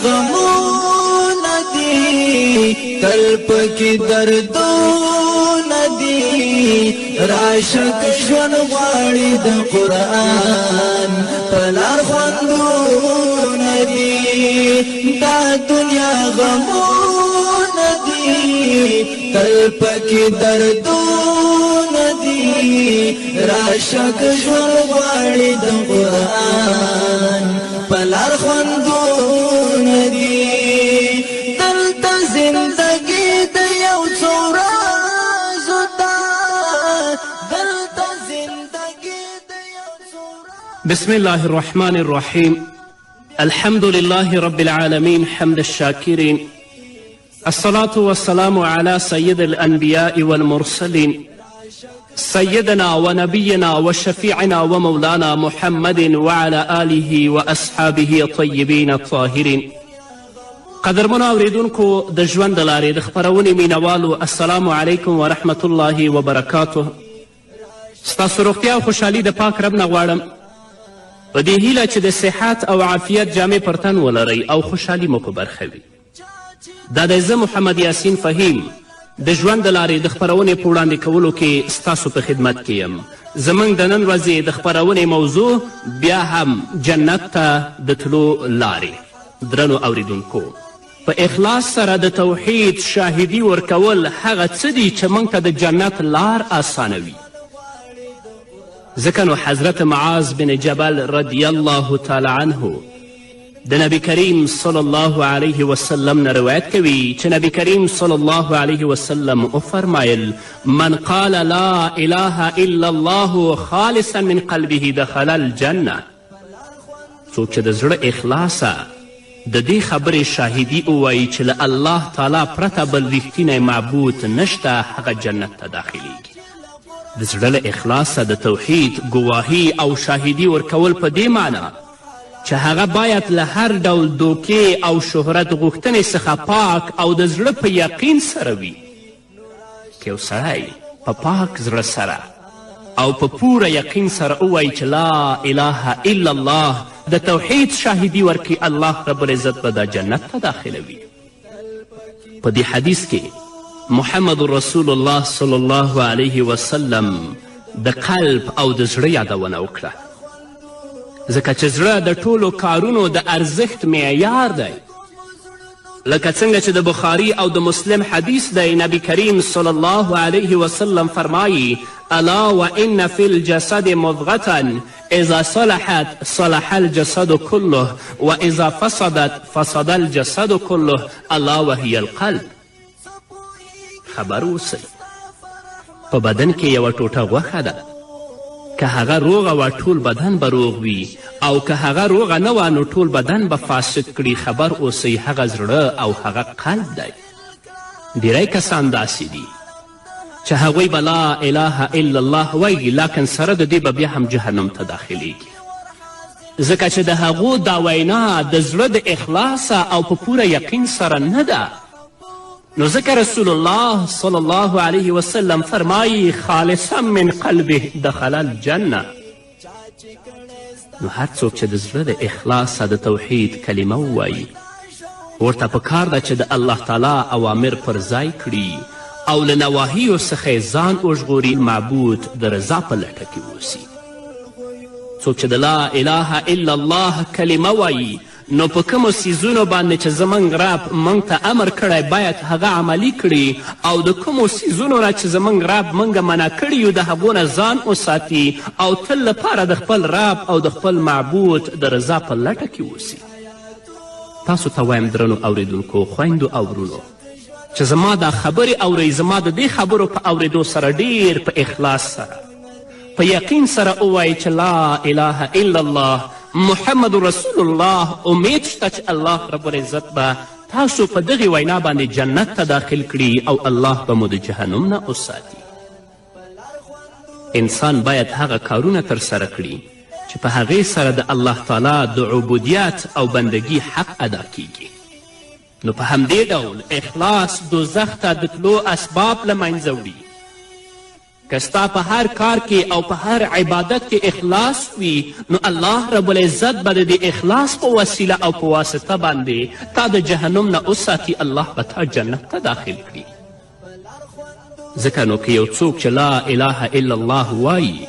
غمونه دي تل پکې دردونه دي راشک ژوند غواړي د قرآن په لار خوندونه دي دا دنیا غمونه دي تل پکې دردونه دي راشک ژوند غواړي د قرآن په لار خوندونه دي دلته زندګي د یو څو ورځو ده دلته زندګي د یو څو ورځو. بسم الله الرحمن الرحيم. الحمد لله رب العالمين حمد الشاكرين. الصلاة والسلام على سيد الأنبياء والمرسلين سيدنا ونبينا وشفيعنا ومولانا محمد وعلى آله وأصحابه الطيبين الطاهرين. قدرمنو اوریدونکو د ژوند د لارې د خپرونې مینوالو السلام علیکم ورحمة الله وبرکاته. ستاسو روغتیا او خوشحالي د پاک رب نه غواړم په دې هیله چې د صحت او عافیت جامې پر تن ولرئ او خوشحالي مو په برخه وي. دا دی زه محمد یاسین فهیم د ژوند د لارې د خپرونې په وړاندې کولو کې ستاسو په خدمت کې یم. زموږ د نن ورځې د خپرونې موضوع بیا هم جنت ته د تلو لارې. درنو اوریدونکو، په اخلاص سره د توحید شاهدي ورکول هغه څه دي چې موږ ته د جنت لار آسانوي. ځکه نو حضرت معاذ بن جبل رضی الله تعالی عنه د نبی کریم صلی الله علیه وسلم نه روایت کوي چې نبی کریم صلی الله علیه وسلم وفرمایل من قال لا اله الا الله خالصا من قلبه دخل الجنه. څوک چې د زړه اخلاصه د دې خبرې شاهدي ووایي چې له الله تعالی پرته بل ریښتینی معبود نشته هغه جنت ته داخلیږي. د زړه له اخلاصه د توحید ګواهي او شاهدي ورکول په دې معنا چې هغه باید له هر ډول دوکې او شهرت غوښتنې څخه پاک او د زړه په یقین سره وي. که یو سړی په پاک زړه سره او په پوره یقین سره ووایي چې لا اله الا الله د توحید شاهدي ورکړي الله رب العزت به دا جنت ته داخلوي. په دې حدیث کې محمد رسول الله صلی الله علیه وسلم د قلب او د زړه یادونه وکړه، ځکه چې زړه د ټولو کارونو د ارزښت معیار دی. لکه څنګه چې د بخاري او د مسلم حدیث دی، نبی کریم صلی الله علیه وسلم فرمایي الا وان فی الجسد مضغة اذا صلحت صلح الجسد كله واذا فسدت فسد الجسد كله الا وهي القلب. خبر اوسئ، په بدن کې یوه ټوټه غوښه ده، که هغه روغه وه ټول بدن به روغ وي، او که هغه روغه نه وه نو ټول بدن به فاسد کړي. خبر اوسئ هغه زړه او هغه قلب دی. ډیری کسان داسې دي چې هغوی به لا اله الا الله وایي، لکن سره د دې به بیا هم جهنم ته داخلیږي، ځکه چې د هغو دا وینا د زړه د اخلاصه او په پوره یقین سره نه ده. نو ځکه رسول الله صلی الله علیه وسلم فرمایي خالصا من قلبه دخل الجنه. نو هر څوک چې د زړه د اخلاصه د توحید کلمه ووایي، ورته پکار ده چې د الله تعالی اوامر پر ځای کړي او له نواهیو څخه ځان وژغوري، معبود د رضا په لټه کې اوسي. څوک چې د لا اله الا الله کلمه وایي نو په کومو څیزونو باندې چې زموږ رب موږ ته امر کړی باید هغه عملي کړي، او د کومو څیزونو نه چې زموږ رب موږ منع کړي یو د هغو نه ځان وساتي او تل لپاره د خپل رب او د خپل معبود د رضا په لټه کې اوسي. تاسو ته وایم درنو اوریدونکو، خویندو او ورونو، چې زما دا خبرې اورئ، زما د دې خبرو په اوریدو سره ډیر په اخلاص سره په یقین سره ووایئ چې لا اله الا الله محمد رسول الله. امید شته چې الله رب العزت به تاسو په دغې وینا باندې جنت ته داخل کړي او الله به مو د جهنم نه وساتي. انسان باید هغه کارونه ترسره کړي چې په هغې سره د الله تعالی د عبودیت او بندگی حق ادا کیږي. نو په همدې ډول اخلاص دوزخ ته د تلو اسباب له منځه وړي. که ستا په هر کار کې او په هر عبادت کې اخلاص وي نو الله رب العزت به د اخلاص په وسیله او په واسطه باندې تا د جهنم نه وساتي. الله به تا جنت ته داخل کړي. ځکه نو که یو څوک چې لا اله الا الله وایي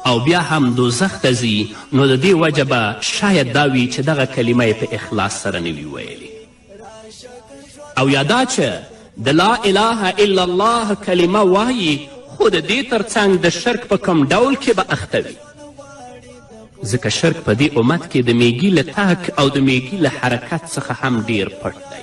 او بیا هم دوزخ ته ځي نو د دې وجه به شاید دا وي چې دغه کلمه یې په اخلاص سره نه وي ویلې. او یا دا چې د لا اله الا الله کلمه وایي خو د دې ترڅنګ د شرک په کم ډول کې به اخته وي. ځکه شرک په دې امت کې د میږي له تک او د میږي له حرکت څخه هم ډیر پټ دی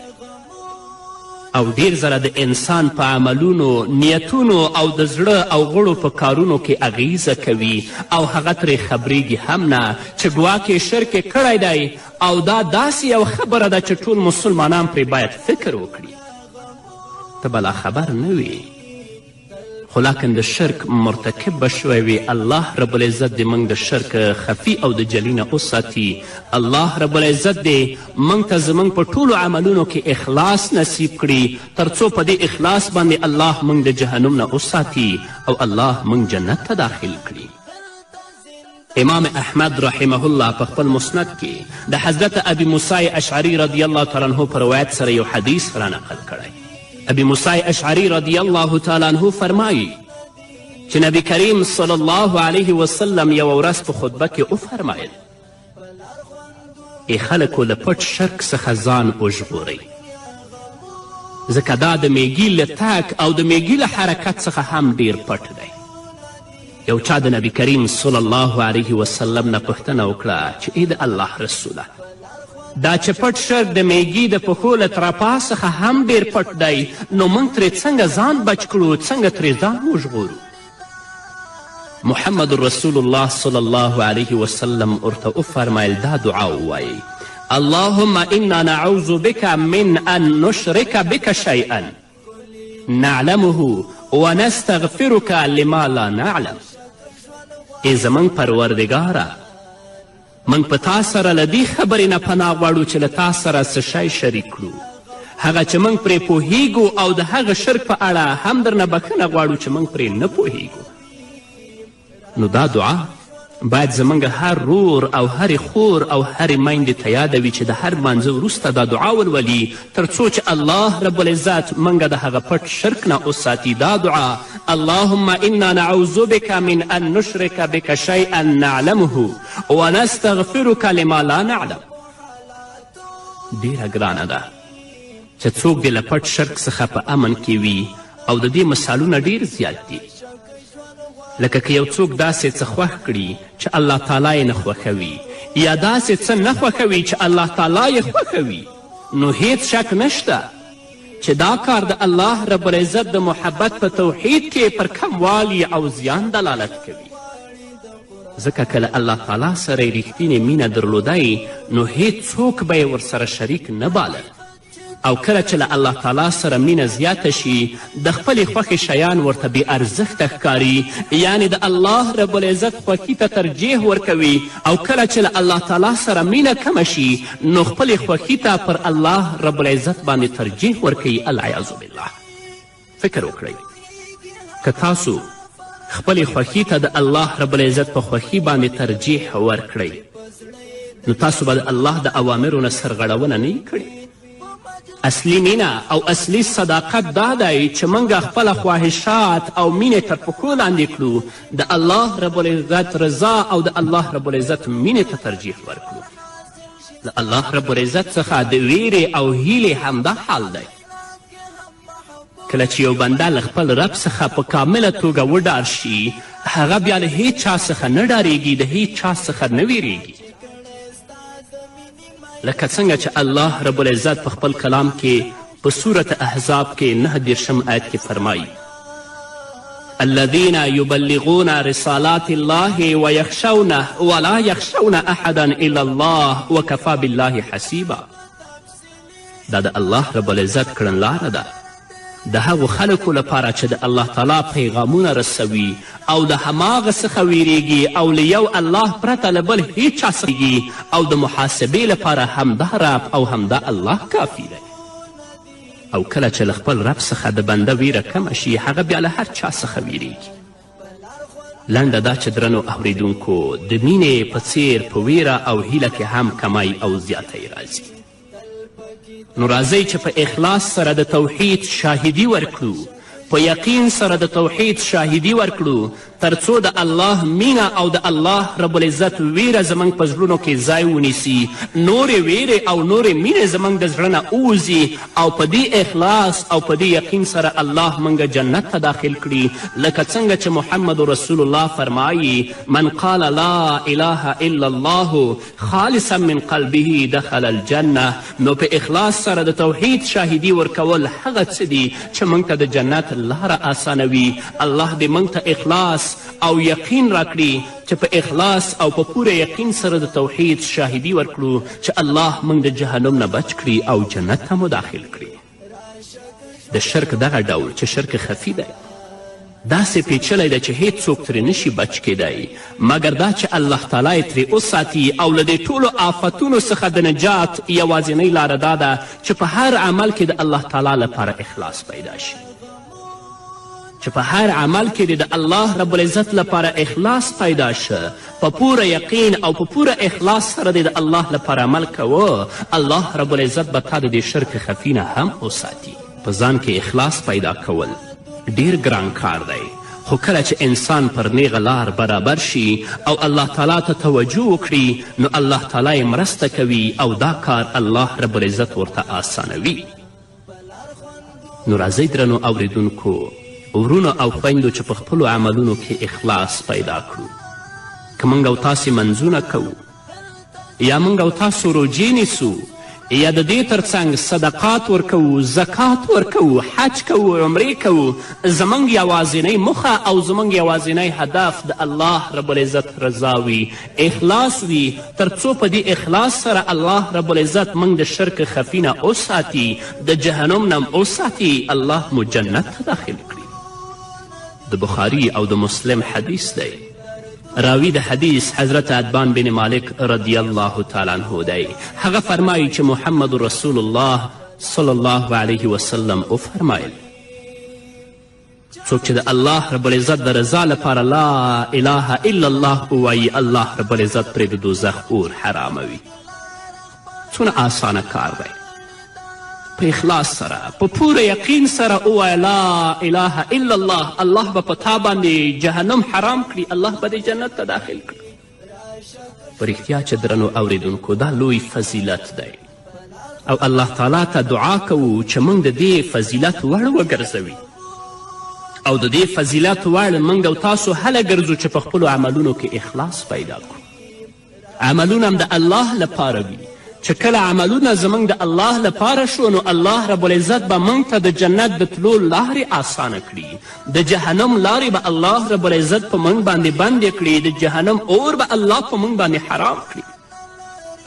او ډیر زره د انسان په عملونو، نیتونو او د زړه او غړو په کارونو کې اغیزه کوي او هغه ترې خبریږي هم نه چې ګواکې شرک یې کړی دی او دا داسې یو خبره ده چې ټول مسلمانان پرې باید فکر وکړي. ته بلا خبر نه وي خو لاکن د شرک مرتکب به شوی وي. الله رب العزت دې موږ د شرک خفي او د جلي نه وساتي. الله رب العزت دې موږ ته زموږ په ټولو عملونو کې اخلاص نصیب کړي تر څو په دې اخلاص باندې الله موږ د جهنم نه وساتي او الله موږ جنت ته داخل کړي. امام احمد رحمه الله په خپل مسند کې د حضرت ابي موسی اشعري رضی الله تعالی عنه په روایت سره یو حدیث را نقل کړی. ابي موسی اشعري رضی الله تعالی عنه فرمایي چې نبی کریم صلی الله علیه وسلم یوه ورځ په خطبه کې وفرمایل ای خلکو له پټ شرک څخه ځان وژغورئ ځکه دا د میږي له تک او د میږي له حرکت څخه هم ډیر پټ دی. یو چا د نبی کریم صلی الله علیه وسلم نه پوښتنه وکړه چې ای د الله رسوله دا چې پټ شرک د میږي د پښو له ترپا څخه هم ډیر پټ دی نو موږ ترې څنګه ځان بچ کړو، څنګه ترې ځان وژغورو؟ محمد رسول الله صلی الله علیه وسلم ورته وفرمیل دا دعا ووایئ اللهم انا نعوذ بك من ان نشرك بك شيئا نعلمه ونستغفرك لما لا نعلم. ای زموږ پروردګاره موږ په تا سره له دې خبرې نه پناه غواړو چې له تا سره څه شی شریک کړو هغه چې موږ پرې پوهیږو او د هغه شرک په اړه هم درنه بخښنه غواړو چې موږ پرې نه پوهیږو. نو دا دعا باید زموږ هر رور او هرې خور او هرې میندې ته یاده وي چې د هر لمانځه وروسته دا دعا ولولي تر څو چې الله رب العزت موږ د هغه پټ شرک نه وساتي. دا دعا اللهم انا نعوذ بك من ان نشرك بك شيئا نعلمه ونستغفرك لما لا نعلم. ډیره ګرانه ده چې څوک دې له پټ شرک څخه په امن کې وي او د دې مثالونه ډیر زیات دي. لکه که یو څوک داسې څه خوښ کړي چې الله تعالی یې نه خوښوي یا داسې څه نه خوښوي چې الله تعالی یې خوښوي نو هیڅ شک نشته چې دا کار د الله رب العزت د محبت په توحید کې پر کموالي او زیان دلالت کوي. ځکه کله الله تعالی سره یې ریښتینې مینه درلودی نو هیڅ څوک به یې ورسره شریک نه باله او کله چې له الله تعالی سره مینه زیاته شي د خپلې خوښې شیان ورته بې ارزښته ښکاري یعنې د الله رب العزت خوښي ته ترجیح ورکوي او کله چې له الله تعالی سره مینه کمه شي نو خپلې خوښي ته پر الله رب العزت باندې ترجیح ورکوي. العیاذ بالله. فکر وکړئ که تاسو خپلې خوښي ته د الله رب العزت په خوښي باندې ترجیح ورکړئ نو تاسو به د الله د اوامرو نه سرغړونه نه یې کړې. اصلي مینه او اصلي صداقت دا دی چې موږ خپله خواهشات او مینې تر پښو لاندې کړو د الله رب العزت رضا او د الله رب العزت مینې ته ترجیح ورکړو. د الله رب العزت څخه د ویرې او هیلې همدا حال دی. کله چې یو بنده له خپل رب څخه په کامله توګه وډار شي هغه بیا له هیڅ چا څخه نه ډاریږي، د هیڅ چا څخه نه ویریږي. لکه څنګه چې الله رب العزت په خپل کلام کې په سورة احزاب کې 9 آیت کې فرمایي الذين يبلغون رسالات الله ويخشونه ولا يخشون احدا الا الله وكفى بالله حسيبا. دا د الله رب العزت کړنلاره ده د هغو خلکو لپاره چې د الله تعالی پیغامونه رسوي او د هماغه څخه ویریږي او له یو الله پرته له بل هیڅ چا څخه او د محاسبې لپاره همدا رب او همدا الله کافي دی. او کله چې له خپل رب څخه د بنده ویره کمه شي هغه بیا له هر چا څخه ویریږي. لنډه دا چې درنو اوریدونکو د مینې په څیر په ویره او هیله کې هم کمای او زیاتی راځي. نو راځئ چې په اخلاص سره د توحید شاهدي ورکړو، په یقین سره د توحید شاهدي ورکړو، تر څو د الله مینه او د الله رب العزت ویره زموږ په زړونو کې ځای ونیسي، نورې ویرې او نورې مینې زموږ د زړه نه ووځي او په دې اخلاص او په دې یقین سره الله موږ جنت ته داخل کړي. لکه څنګه چې محمد رسول الله فرمایي من قال لا اله الا الله خالصا من قلبه دخل الجنه. نو په اخلاص سره د توحید شاهدي ورکول هغه څه دي چې موږ ته د جنت لاره آسانوي. الله دې موږ ته اخلاص او یقین راکړي چې په اخلاص او په پوره یقین سره د توحید شاهدي ورکړو چې الله موږ د جهنم نه بچ کړي او جنت ته مو داخل کړي. د شرک دغه ډول چې شرک خفي دی داسې پیچلی دی چې هیڅوک ترې نشي بچ کیدی مګر دا چې الله تعالی یې ترې وساتي او له دې ټولو آفتونو څخه د نجات یوازینۍ لاره دا ده چې په هر عمل کې د الله تعالی لپاره اخلاص پیدا شي، چې په هر عمل کې د الله رب العزت لپاره اخلاص پیدا شه، په پوره یقین او په پوره اخلاص سره د الله لپاره عمل کوه، الله رب العزت به تا د دې شرک خفي نه هم وساتي. په ځان کې اخلاص پیدا کول ډیر ګران کار دی، خو کله چې انسان پر نیغه لار برابر شي او الله تعالی ته توجه وکړي نو الله تعالی مرسته کوي او دا کار الله رب العزت ورته آسانوي. نو راځئ درنو اوریدونکو ورونو او خویندو چې په خپلو عملونو کې اخلاص پیدا کړو. که موږ او تاسې منځونه کوو یا موږ او تاسو روجې نیسو یا د دې ترڅنګ صدقات ورکوو، زکات ورکوو، حج کوو، عمرې کوو، زموږ یوازینۍ موخه او زموږ یوازینی هدف د الله رب العزت رضا وي، اخلاص وي، تر څو په دې اخلاص سره الله رب العزت موږ د شرک خفي نه وساتي، د جهنم نه وساتي، الله مو جنت ته داخل کړي. د بخاري او د مسلم حدیث دی. راوی د حدیث حضرت عتبان بن مالک رضی الله تعالی عنه دی. هغه فرمایي چې محمد رسول الله صلی الله علیه وسلم وفرمایل څوک چې د الله رب العزت د رضا لپاره لا اله الا الله ووایي الله رب العزت پرې د دوزخ اور حراموي. څونه آسانه کار دی. په اخلاص سره په پوره یقین سره ووایه لا اله الا الله، الله به په تا باندې جهنم حرام کړي، الله به دې جنت ته داخل کړي. په رښتیا چې درنو اوریدونکو دا لوی فضیلت دی او الله تعالی ته دعا کوو چې موږ د دې فضیلت وړ وګرځوي او د دې فضیلت وړ موږ او تاسو هله ګرځو چې په خپلو عملونو کې اخلاص پیدا کړو. عملونه هم د الله لپاره وي چې کله عملونه زموږ د الله لپاره شو نو الله رب العزت به موږ ته د جنت د تلو لارې آسانه کړي، د جهنم لارې به الله رب العزت په موږ باندې بندې کړي، د جهنم اور به الله په موږ باندې حرام کړي.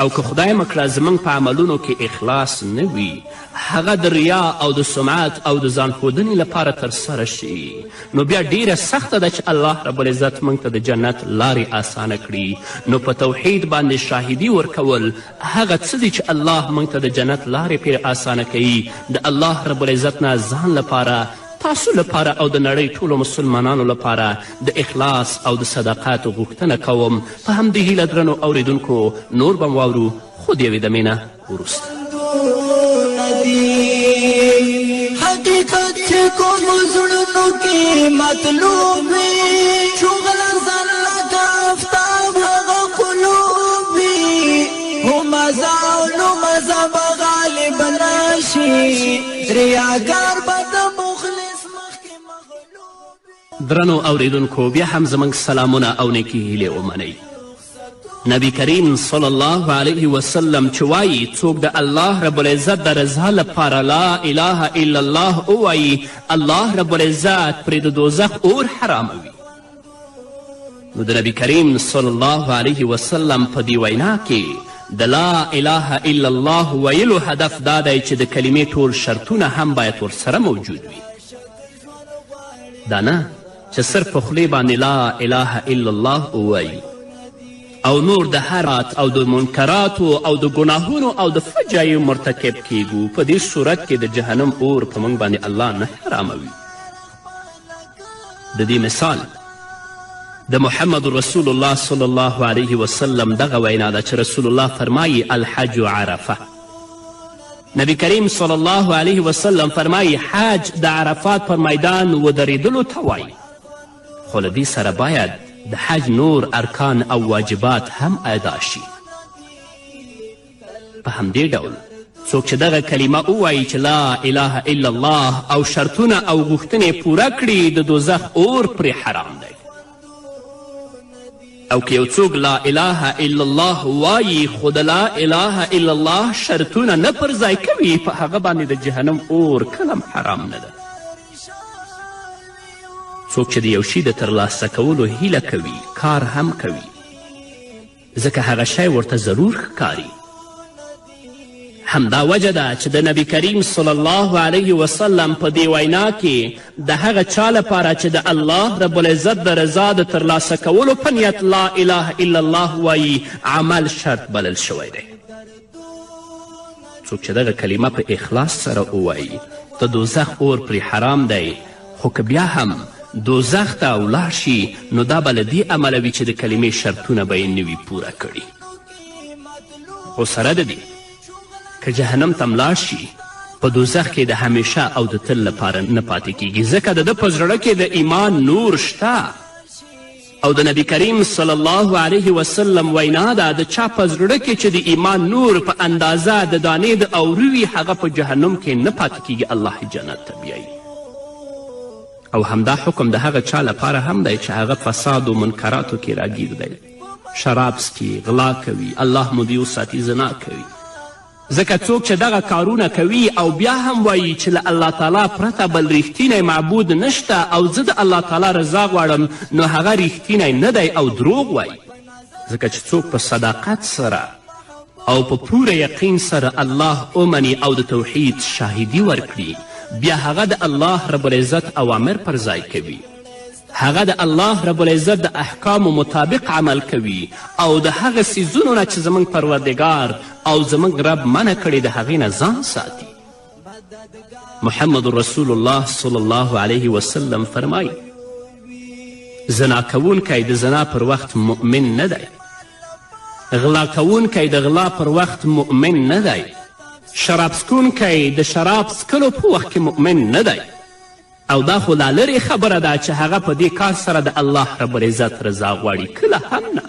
او که خدای مکړه زموږ په عملونو کې اخلاص نه وي، هغه د ریا او د سمعت او د ځان ښودنې لپاره ترسره شي نو بیا ډیره سخته ده چې الله رب العزت موږ ته د جنت لارې آسانه کړي. نو په توحید باندې شاهدي ورکول هغه څه دي چې الله موږ ته د جنت لارې پرې آسانه کوي. د الله رب العزت نه ځان لپاره، تاسو لپاره او د نړۍ ټولو مسلمانانو لپاره د اخلاص او د صداقت غوښتنه کوم. په همدې هیله درنو اوریدونکو نور به واورو خو د یوې دمې نه وروسته. حقیقت چې کوم زړونو کې مطلوب وي، شغل ځان لکه آفتاب هغه قلوب وي، هو مزه او نو مزه به غالب نشي، ریاکار به د مخلص مخکې مغلوب. درنو اوریدونکو بیا هم زموږ سلامونه او نیکې هیلې ومنئ. نبی کریم صلی الله علیه وسلم چې وایي څوک د الله رب العزت د رضا لپاره لا اله الا الله ووایي الله رب العزت پرې د دوزخ اور حراموي. نو د نبی کریم صلی الله علیه وسلم په دې وینا کې د لا اله الا الله ویلو هدف دا دی چې د کلمې ټول شرطونه هم باید ورسره موجود وي. دا نه چې صرف په خولې باندې لا اله الا الله ووایي او نور د حرات او د منکراتو او د ګناهونو او د فجایو مرتکب کیږو. په دې صورت کې د جهنم اور په موږ باندې الله نه حراموي. د دې مثال د محمد رسول الله صلی الله علیه وسلم دغه وینا ده چې رسول الله فرمایي الحج عرفه. نبی کریم صلی الله علیه وسلم فرمایي حج د عرفات پر میدان ودرېدلو ته وایي. خو له دې سره باید د حج نور ارکان او واجبات هم ادا شي. په همدې ډول څوک چې دغه کلمه ووایي چې لا اله الا الله او شرطونه او غوښتنې پوره کړي د دوزخ اور پرې حرام دی. او که یو څوک لا اله الا الله وایي خو د لا اله الا الله شرطونه نه پر ځای کوي په هغه باندې د جهنم اور کلم حرام نه ده. څوک چې د یو شي د ترلاسه کولو هیله کوي کار هم کوي ځکه هغه شی ورته ضرور ښکاري. همدا وجه ده چې د نبی کریم صلی الله علیه وسلم په دې وینا کې د هغه چا لپاره چې د الله رب العزت د رضا د ترلاسه کولو په نیت لا اله الا الله وایي عمل شرط بلل شوی دی. څوک چې دغه کلمه په اخلاص سره ووایي د دوزخ اور پرې حرام دی، خو که بیا هم دوزخ ته ولاړ شي نو دا به له دې امله وي چې د کلمې شرطونه به یې نه وي پوره کړي. خو سره د دې که جهنم ته ملاړ شي په دوزخ کې د همیشه او د تل لپاره نه پاتې کیږي ځکه د ده په زړه کې د ایمان نور شته. او د نبی کریم صلی الله علیه وسلم وینا ده د چا په زړه کې چې د ایمان نور په اندازه د دانې د اورو وي هغه په جهنم کې نه پاتې کیږي، الله جنت ته بیایي. او همدا حکم د هغه چا لپاره هم دی چې هغه فساد و منکراتو کې راګیر دی، شراب څکي، غلا کوي، الله مو دې وساتي زنا کوي. ځکه څوک چې دغه کارونه کوي او بیا هم وایي چې له الله تعالی پرته بل ریښتینی معبود نشته او زه د الله تعالی رضا غواړم نو هغه ریښتینی نه دی او دروغ وایي. ځکه چې څوک په صداقت سره او په پوره یقین سره الله ومني او د توحید شاهدي ورکړي بیا هغه د الله رب العزت اوامر پر ځای کوي، هغه د الله رب العزت د احکامو مطابق عمل کوي او د هغه څیزونو نه چې زموږ پروردګار او زموږ رب منع کړي د هغې نه ځان ساتي. محمد رسول الله صلی الله علیه وسلم فرمایي زنا کوونکی د زنا پر وخت مؤمن نه دی، غلا کوونکی د غلا پر وخت مؤمن نه دی، شراب څکونکی د شراب څکلو په وخت کې مؤمن نه دی. او دا خو لا لرې خبره ده چې هغه په دې کار سره د الله رب العزت رضا غواړي، کله هم نه.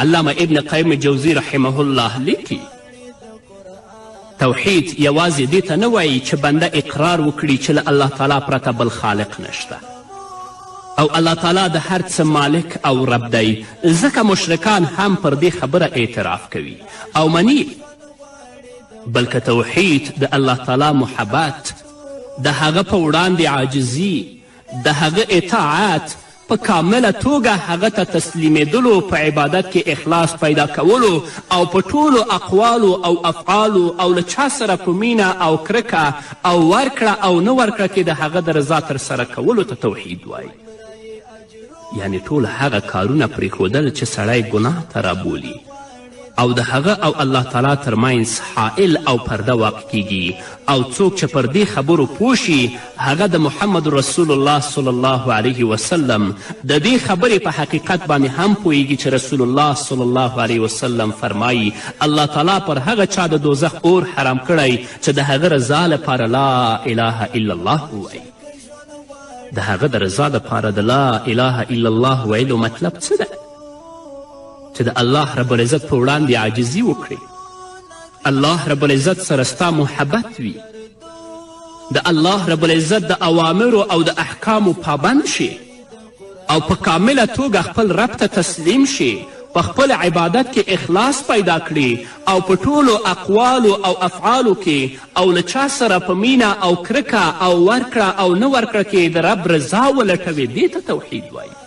علامه ابن قیم جوزی رحمه الله لیکي توحید یوازې دې ته نه وایي چې بنده اقرار وکړي چې له الله تعالی پرته بل خالق نشته او الله تعالی د هر څه مالک او رب دی، ځکه مشرکان هم پر دې خبره اعتراف کوي او مني. بلکه توحید د الله تعالی محبت، د هغه په وړاندې عاجزي، د هغه اطاعت، په کامله توګه هغه ته تسلیمېدلو، په عبادت کې اخلاص پیدا کولو او په ټولو اقوالو او افعالو او له چا سره په مینه او کرکه او ورکړه او نه ورکړه کې د هغه د رضا ترسره کولو ته توحید وایي. یعنی ټول هغه کارونه پرېښودل چې سړی ګناه ته رابولي او د هغه او الله تعالی ترمنځ حائل او پرده واقع کیږي. او څوک چې پر دې خبرو پوه شي هغه د محمد رسول الله صلی الله علیه وسلم د دې خبرې په حقیقت باندې هم پوهیږي چې رسول الله صلی الله علیه وسلم فرمایي الله تعالی پر هغه چا د دوزخ اور حرام کړی چې د هغه رضا لپاره لا اله الا الله ووایي. د هغه د رضا لپاره د لا اله الا الله ویلو مطلب څه ده؟ چې د الله رب العزت په وړاندې عاجزي وکړي، الله رب العزت سره ستا محبت وي، د الله رب العزت د اوامرو او د احکامو پابند شي او په کامله توګه خپل رب ته تسلیم شي، په خپل عبادت کې اخلاص پیدا کړي او په ټولو اقوالو او افعالو کې او له چا سره په مینه او کرکه او ورکړه او نه ورکړه کې د رب رضا ولټوي، دې ته توحید وایي.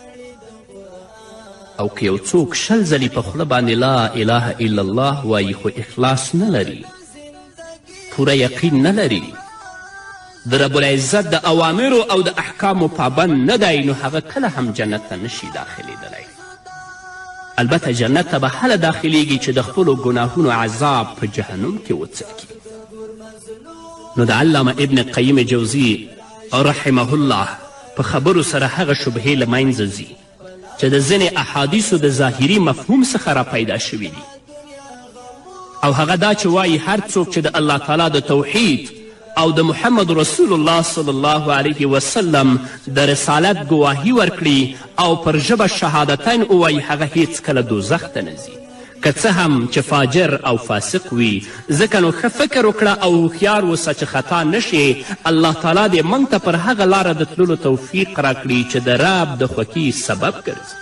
او که یو څوک 20 ځلې په خوله باندې لا اله الا الله وایي خو اخلاص نه لري، پوره یقین نه لري، د رب العزت د اوامرو او د احکامو پابند نه دی، نو هغه کله هم جنت ته نشي داخلیدلی. البته جنت ته به هله داخلیږي چې د خپلو ګناهونو عذاب په جهنم کې وڅکي. نو د علامه ابن قیم جوزی رحمه الله په خبرو سره هغه شبهې له منځه ځي چې د ځینې احادیثو د ظاهري مفهوم څخه را پیدا شوي دي، او هغه دا چې وایي هر څوک چې د الله تعالی د توحید او د محمد رسول الله صلی الله علیه وسلم د رسالت ګواهي ورکړي او پر ژبه شهادتین ووایي هغه هیڅکله دوزخ ته نه ځي، که څه هم چې فاجر او فاسق وي. ځکه نو ښه فکر وکړه او هوښیار اوسه چې خطا نشي. الله تعالی دې موږ ته پر هغه لاره د تللو توفیق راکړي چې د رب د خوښي سبب ګرځي.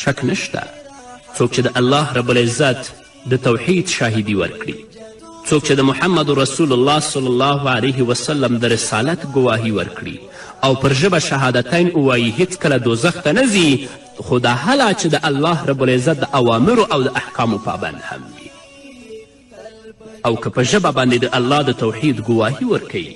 شک نشته څوک چې د الله رب العزت د توحید شاهدي ورکړي، څوک چې د محمد رسول الله صلی الله علیه وسلم د رسالت ګواهي ورکړي او پر ژبه شهادتین ووایي هیڅکله دوزخ ته نه ځي، خو دا هله چې د الله رب العزت د اوامرو او د احکامو پابند هم وي، او که په ژبه باندې د الله د توحید ګواهي ورکوي،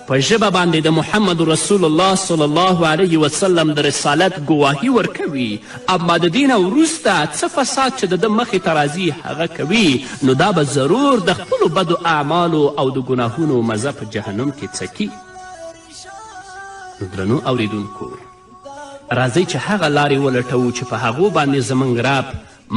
په ژبه باندې د محمد رسول الله صلی الله علیه وسلم د رسالت ګواهي ورکوي، اما د دې نه وروسته څه فساد چې د ده مخې ته راځي هغه کوي، نو دا به ضرور د خپلو بدو اعمالو او د ګناهونو مزه په جهنم کې څکي. نو درنو اوریدونکو، راځئ چې هغه لارې ولټوو چې په هغو باندې زموږ رب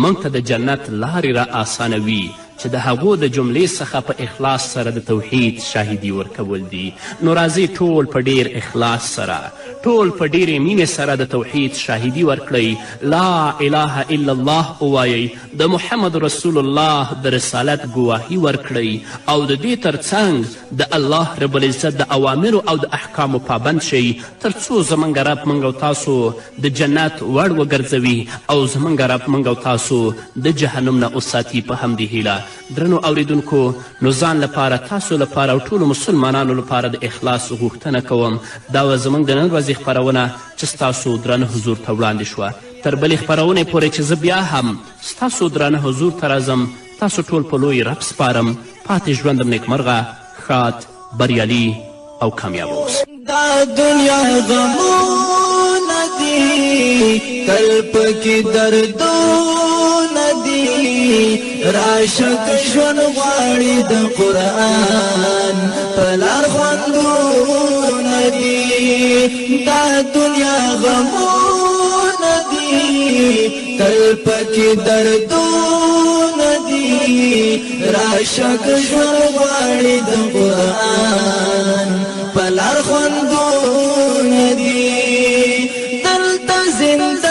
موږ ته د جنت لارې را آسانوي، چې د هغو د جملې څخه په اخلاص سره د توحید شاهدي ورکول دي. نو راځئ ټول په ډیر اخلاص سره، ټول په ډیرې مینې سره د توحید شاهدي ورکړئ، لا اله الا الله ووایئ، د محمد رسول الله د رسالت ګواهي ورکړئ، او د دې ترڅنګ د الله رب العزت د اوامرو او د احکامو پابند شئ، تر څو زموږ رب موږ او تاسو د جنت وړ وګرځوي او زموږ رب موږ او تاسو د جهنم نه وساتي. په همدې هیله درنو اوریدونکو، نو ځان لپاره، تاسو لپاره او ټولو مسلمانانو لپاره د اخلاص غوښتنه کوم. دا وه زموږ د نن ورځې خپرونه چې ستاسو درانه حضور ته وړاندې شوه. تر بلې خپرونې پورې چې زه بیا هم ستاسو درانه حضور ته راځم، تاسو ټول په لوی رب سپارم. پاتې ژوندم نیکمرغه، ښاد، بریالي او کامیابه اوسئ. دا دنیا غمونه دي، تل پکې دردونه دي، راشد ژوند غواړي د قرآن په لار خوندونه دي. دا دنیا غمونه دي، تل پکې دردونه دي، راشد ژوند غواړي د قرآن په لار خوندونه دي. دلته زنده